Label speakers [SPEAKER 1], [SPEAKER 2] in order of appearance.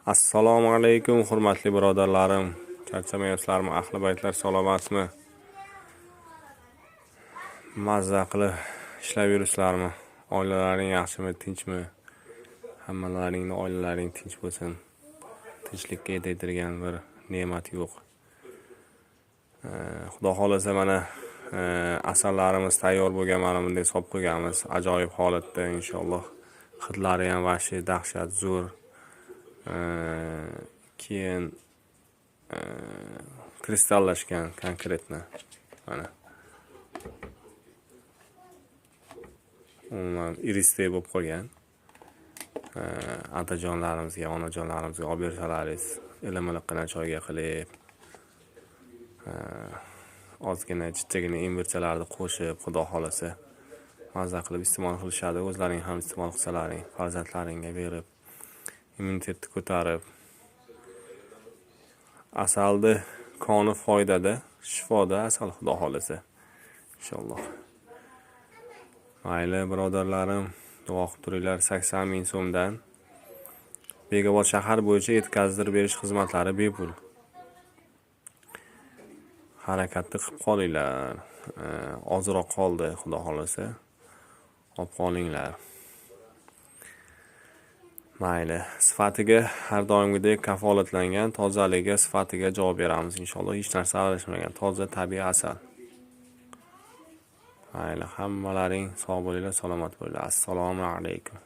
[SPEAKER 1] Assalomu alaykum hurmatli birodarlarim. Charchamayapsizlarmi? Ahli baytlar salomatmi? Mazza qilib ishlab yuribsizlarmi? Oilalaring yaxshimi, tinchmi? Hammalaringning oilalaring tinch bo'lsin. Tinchlikka yetaytirgan bir ne'mat yo'q. Xudo xolasa mana asallarimiz tayyor bo'lgan, mana bunday solib qo'yganmiz. Ajoyib holatda inshaalloh. Hidlari ham vahshiy, dahshat, zo'r. Keyin kristallashgan konkretno mana umuman irisday bo'lib qolgan. Otajonlarimizga, onajonlarimizga olib bersalaringiz, ilim-iliqqina choyga qilib, ozgina chittagina imbirchalarni qo'shib, xudo xolasa mazza qilib iste'mol qilishadi. O'zlaring ham iste'mol qilsalaring, farzandlaringga berib, immunitetni ko'tarib. Asalni koni foydada, shifoda asal, xudo xolasa. Inshaalloh. Mayli birodarlarim, duo qilib turinglar. 80 ming so'mdan Begobod shahar bo'yicha yetkazdirib berish xizmatlari bepul. Harakatni qilib qolinglar. Ozroq qoldi, xudo xolasa. Olib qolinglar. Mayli, sifatiga har doimgidek kafolatlangan, tozaligiga, sifatiga javob beramiz inshaalloh. Hech narsa aralashmagan, toza tabiiy asal. Mayli, hammalaring sog' bo'linglar, salomat bo'linglar. Assalomu alaykum.